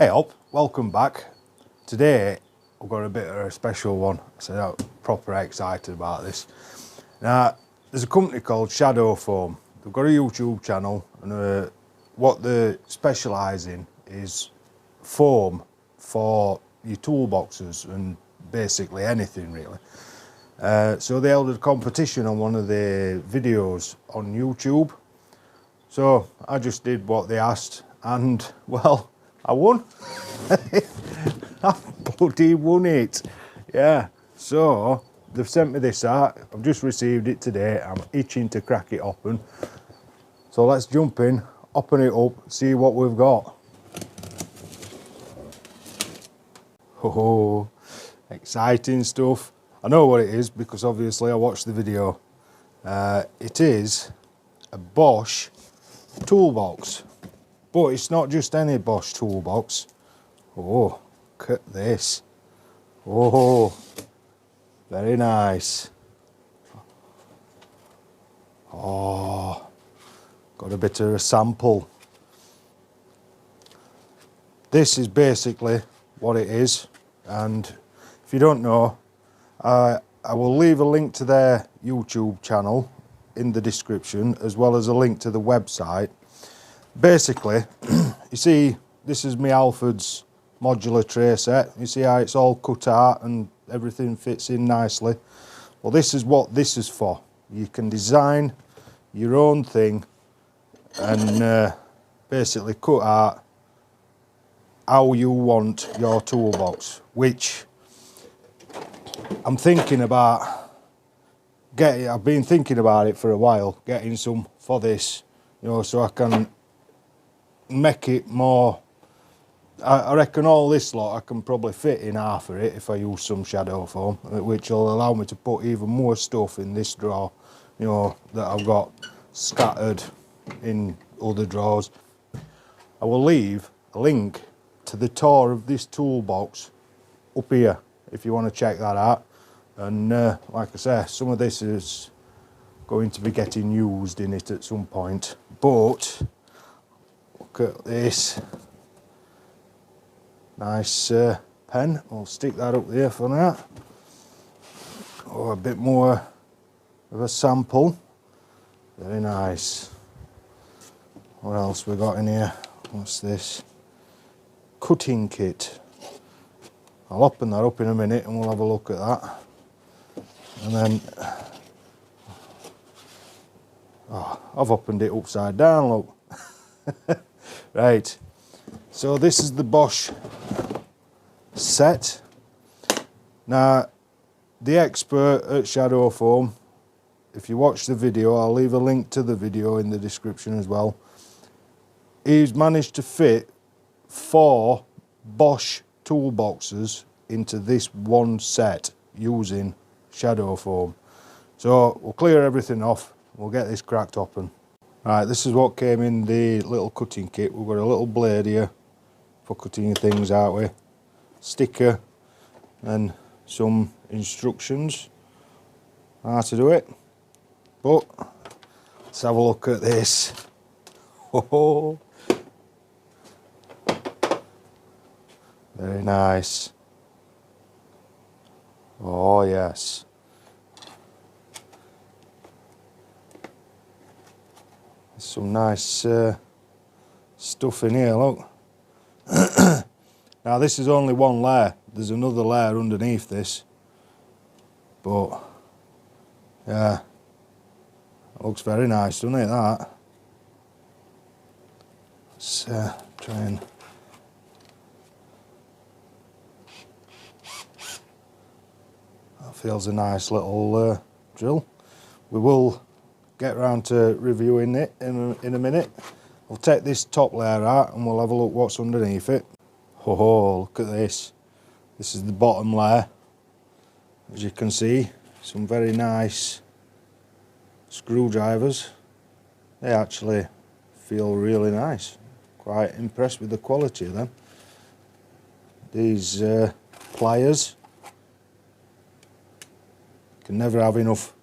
Hey up, welcome back. Today I've got a bit of a special one, so I'm proper excited about this. Now, there's a company called ShadowFoam. They've got a YouTube channel, and what they specialise in is foam for your toolboxes and basically anything really. So they held a competition on one of their videos on YouTube. So I just did what they asked, and well, I won. I bloody won it. Yeah, so they've sent me this out. I've just received it today. I'm itching to crack it open. So let's jump in, open it up, see what we've got. Oh, exciting stuff. I know what it is because obviously I watched the video. It is a Bosch toolbox. But it's not just any Bosch toolbox. Oh, look at this. Oh, very nice. Oh, got a bit of a sample. This is basically what it is. And if you don't know, I will leave a link to their YouTube channel in the description, as well as a link to the website. Basically, you see, this is my Alfred's modular tray set. You see how it's all cut out and everything fits in nicely. Well, this is what this is for. You can design your own thing and basically cut out how you want your toolbox, which I'm thinking about getting. I've been thinking about it for a while, getting some for this, you know, so I can make it more. I reckon all this lot I can probably fit in half of it if I use some ShadowFoam, which will allow me to put even more stuff in this drawer, you know, that I've got scattered in other drawers. I will leave a link to the tour of this toolbox up here if you want to check that out. And like I say, some of this is going to be getting used in it at some point, but look at this. Nice pen. I'll stick that up there for now. Oh, a bit more of a sample. Very nice. What else we got in here? What's this? Cutting kit. I'll open that up in a minute and we'll have a look at that. And then, oh, I've opened it upside down, look. Right, so this is the Bosch set. Now, the expert at ShadowFoam, if you watch the video, I'll leave a link to the video in the description as well. He's managed to fit 4 Bosch toolboxes into this one set using ShadowFoam. So we'll clear everything off, we'll get this cracked open. Right, this is what came in the little cutting kit. We've got a little blade here for cutting things out with, sticker, and some instructions how to do it. But let's have a look at this. Oh, very nice. Oh yes. Some nice stuff in here, look. Now this is only one layer. There's another layer underneath this. But yeah, it looks very nice, doesn't it, that? Let's try and... That feels a nice little drill. We will get round to reviewing it in a minute. I'll take this top layer out and we'll have a look what's underneath it. Oh, look at this. This is the bottom layer. As you can see, some very nice screwdrivers. They actually feel really nice. Quite impressed with the quality of them. These pliers. Can never have enough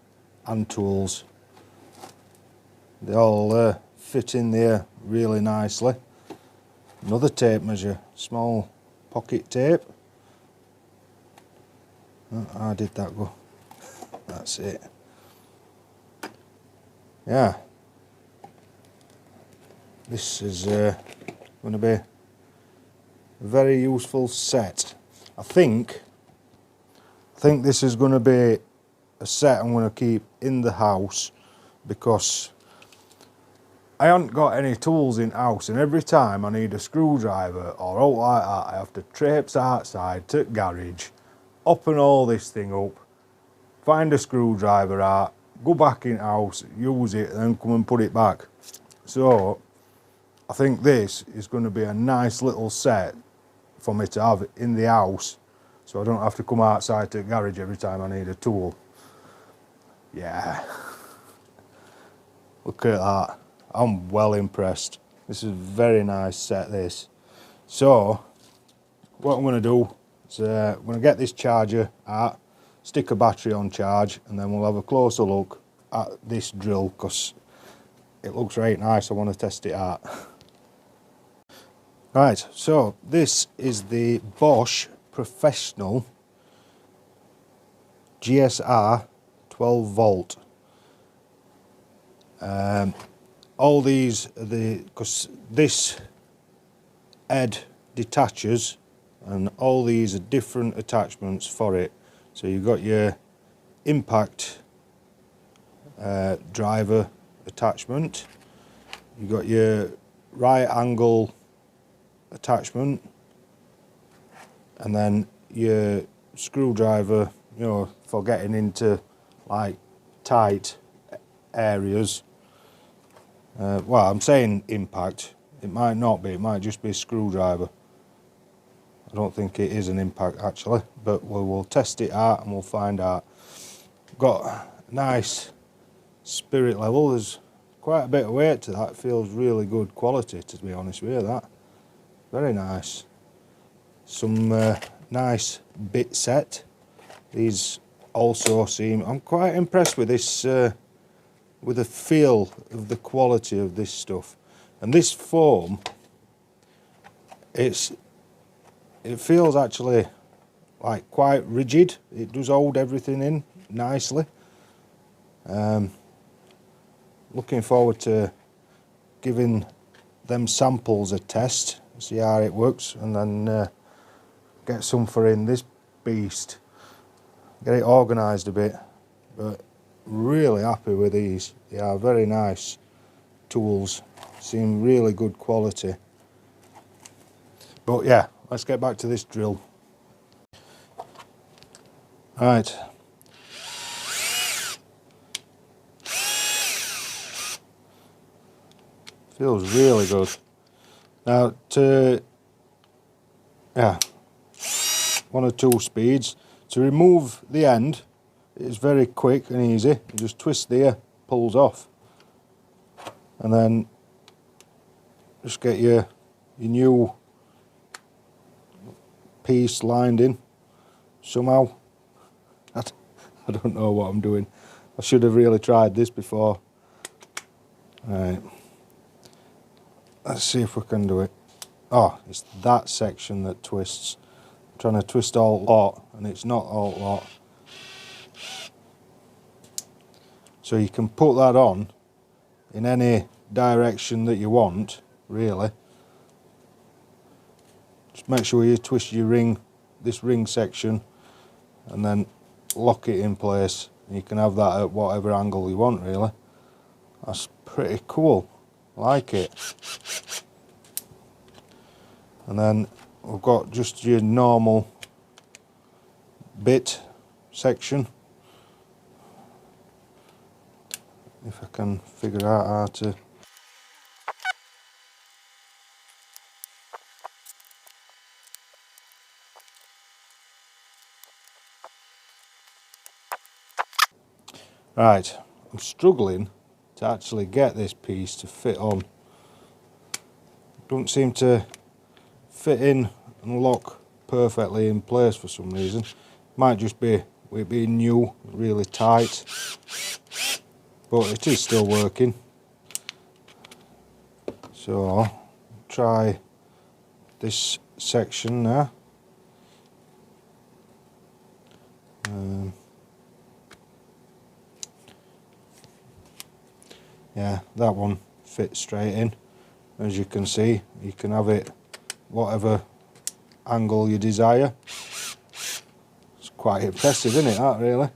hand tools. They all fit in there really nicely. Another tape measure, small pocket tape. Oh, how did that go? That's it. Yeah. This is going to be a very useful set. I think this is going to be a set I'm going to keep in the house, because I haven't got any tools in house, and every time I need a screwdriver or out like that, I have to traipse outside to the garage, open all this thing up, find a screwdriver out, go back in house, use it, and then come and put it back. So I think this is going to be a nice little set for me to have in the house, so I don't have to come outside to the garage every time I need a tool. Yeah, look at that. I'm well impressed. This is a very nice set, this. So what I'm going to do is I'm going to get this charger out, stick a battery on charge, and then we'll have a closer look at this drill, because it looks right nice. I want to test it out. Right, so this is the Bosch Professional GSR 12 volt. All these are because this head detaches, and all these are different attachments for it. So you've got your impact driver attachment, you've got your right angle attachment, and then your screwdriver, you know, for getting into like tight areas. Well, I'm saying impact, it might not be, it might just be a screwdriver. I don't think it is an impact actually, but we'll test it out and we'll find out. Got a nice spirit level, there's quite a bit of weight to that, it feels really good quality, to be honest with you, that. Very nice. Some nice bit set. These also seem, I'm quite impressed with this, with the feel of the quality of this stuff. And this foam, it feels actually like quite rigid. It does hold everything in nicely. Looking forward to giving them samples a test, see how it works, and then get some for in this beast. Get it organised a bit, but really happy with these. They are very nice tools, seem really good quality. But yeah, let's get back to this drill. Right. Feels really good. Now one or two speeds. To remove the end, it's very quick and easy. You just twist there, pulls off, and then just get your new piece lined in somehow. I don't know what I'm doing. I should have really tried this before. Right, let's see if we can do it. Oh, it's that section that twists. I'm trying to twist all lot, and it's not all lot. So you can put that on in any direction that you want, really. Just make sure you twist your ring, this ring section, and then lock it in place. You can have that at whatever angle you want, really. That's pretty cool. I like it. And then we've got just your normal bit section. If I can figure out how to. Right, I'm struggling to actually get this piece to fit on. Don't seem to fit in and lock perfectly in place for some reason. Might just be it being new, really tight, but it is still working. So try this section there. Yeah, that one fits straight in. As you can see, you can have it whatever angle you desire. It's quite impressive, isn't it, that really?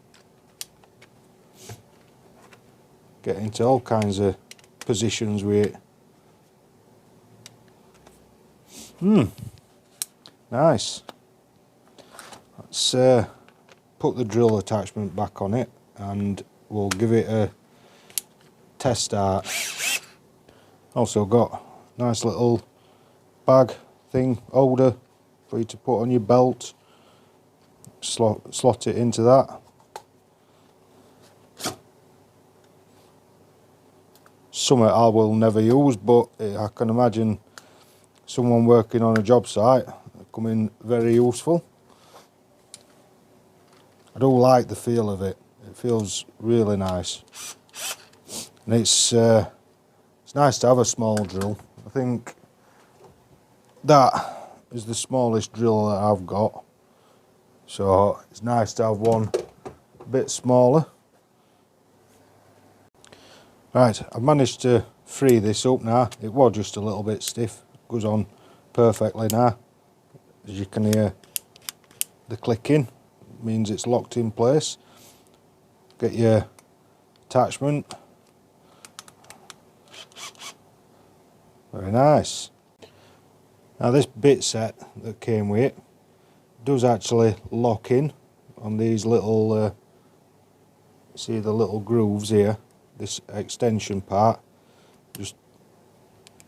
Get into all kinds of positions with it. Nice. Let's put the drill attachment back on it and we'll give it a test start. Also got a nice little bag thing, holder for you to put on your belt. Slot it into that. Something I will never use, but I can imagine someone working on a job site coming very useful. I do like the feel of it. It feels really nice, and it's nice to have a small drill. I think that is the smallest drill that I've got, so it's nice to have one a bit smaller. Right, I've managed to free this up now. It was just a little bit stiff. It goes on perfectly now. As you can hear the clicking, it means it's locked in place. Get your attachment. Very nice. Now this bit set that came with it does actually lock in on these little, see the little grooves here. This extension part just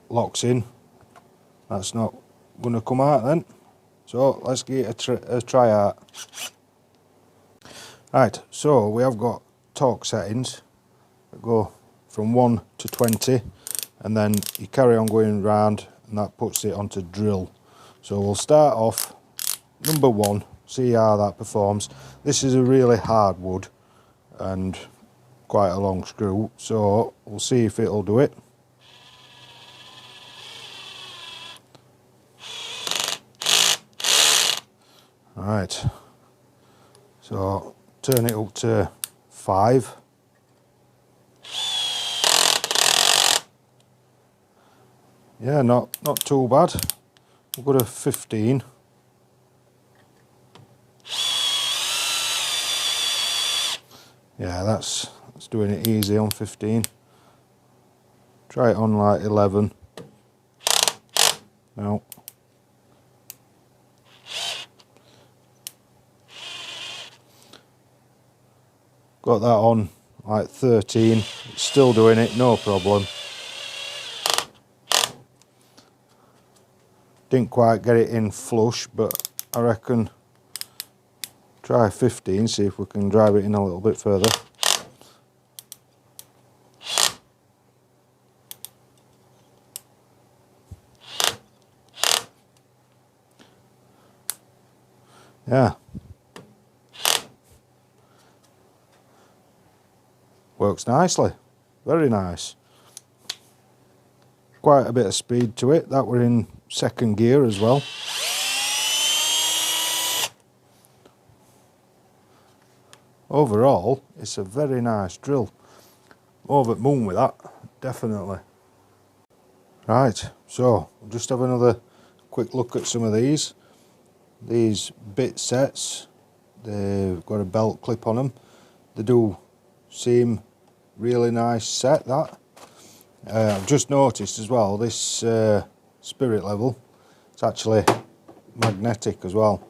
locks in. That's not going to come out then. So let's get a try out. Right, so we have got torque settings that go from 1 to 20, and then you carry on going round and that puts it onto drill. So we'll start off number 1, see how that performs. This is a really hard wood and quite a long screw, so we'll see if it'll do it. Alright, so turn it up to 5. Yeah, not too bad. We'll go to 15. Yeah, that's doing it easy on 15. Try it on like 11. No. Got that on like 13. It's still doing it, no problem. Didn't quite get it in flush, but I reckon try 15, see if we can drive it in a little bit further. Yeah. Works nicely. Very nice. Quite a bit of speed to it. That we're in second gear as well. Overall, it's a very nice drill. Over the moon with that, definitely. Right, so we'll just have another quick look at some of these. These bit sets, they've got a belt clip on them. They do seem really nice set, that. I've just noticed as well, this spirit level, it's actually magnetic as well.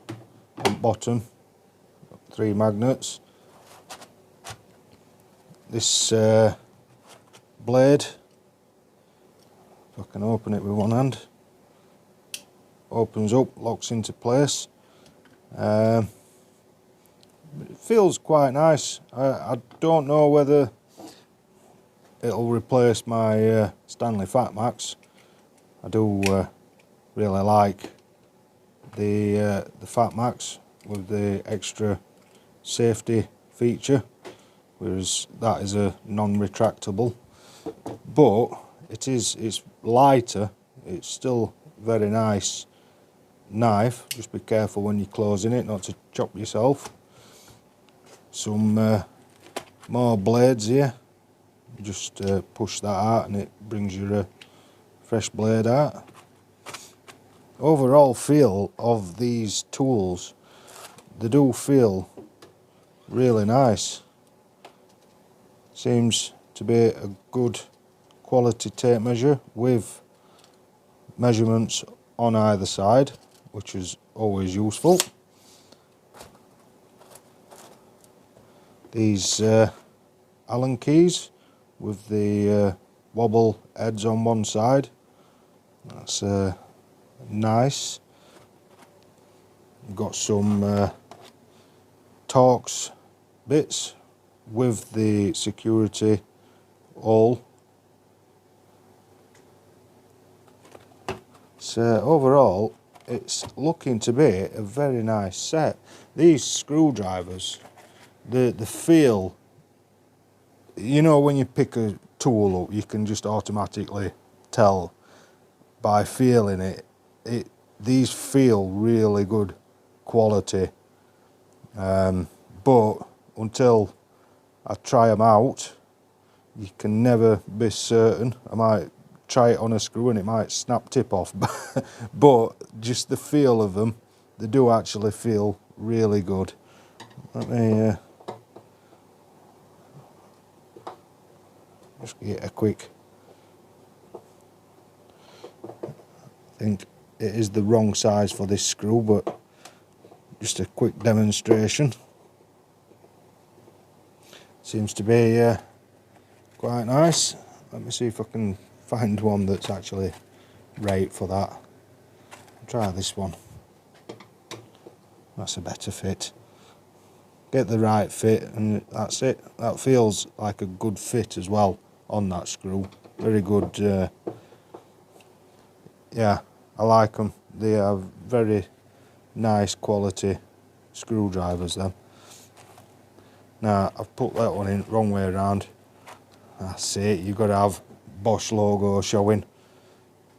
On the bottom, 3 magnets. This blade, if I can open it with one hand, opens up, locks into place. It feels quite nice. I don't know whether it'll replace my Stanley Fat Max. I do really like the Fat Max with the extra safety feature, whereas that is a non-retractable. But it's lighter. It's still very nice knife. Just be careful when you're closing it not to chop yourself. Some more blades here. You just push that out and it brings you a fresh blade out. Overall feel of these tools, they do feel really nice. Seems to be a good quality tape measure with measurements on either side, which is always useful. These Allen keys with the wobble heads on one side, that's nice. You've got some Torx bits with the security all. So overall it's looking to be a very nice set. These screwdrivers, the feel, you know, when you pick a tool up you can just automatically tell by feeling it. These feel really good quality, but until I try them out you can never be certain. I might try it on a screw and it might snap tip off, but just the feel of them, they do actually feel really good. Let me just get a quick, I think it is the wrong size for this screw, but just a quick demonstration. Seems to be quite nice. Let me see if I can find one that's actually right for that. I'll try this one. That's a better fit. Get the right fit and that's it. That feels like a good fit as well on that screw. Very good. Yeah, I like them. They are very nice quality screwdrivers then. Now I've put that one in wrong way around. That's it, you've got to have Bosch logo showing.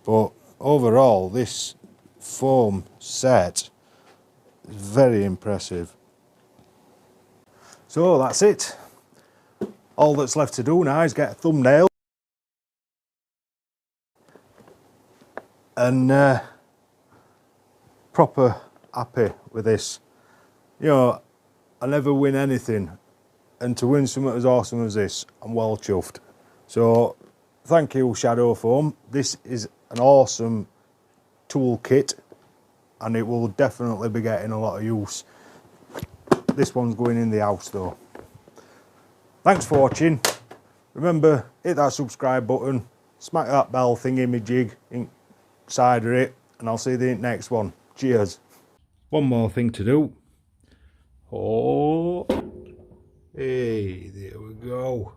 But overall this foam set is very impressive. So that's it. All that's left to do now is get a thumbnail and proper happy with this. You know, I never win anything, and to win something as awesome as this, I'm well chuffed. So thank you ShadowFoam. This is an awesome toolkit and it will definitely be getting a lot of use. This one's going in the house though. Thanks for watching. Remember, hit that subscribe button, smack that bell thingy-me-jig inside of it, and I'll see you in the next one. Cheers. One more thing to do. Oh, hey, there we go.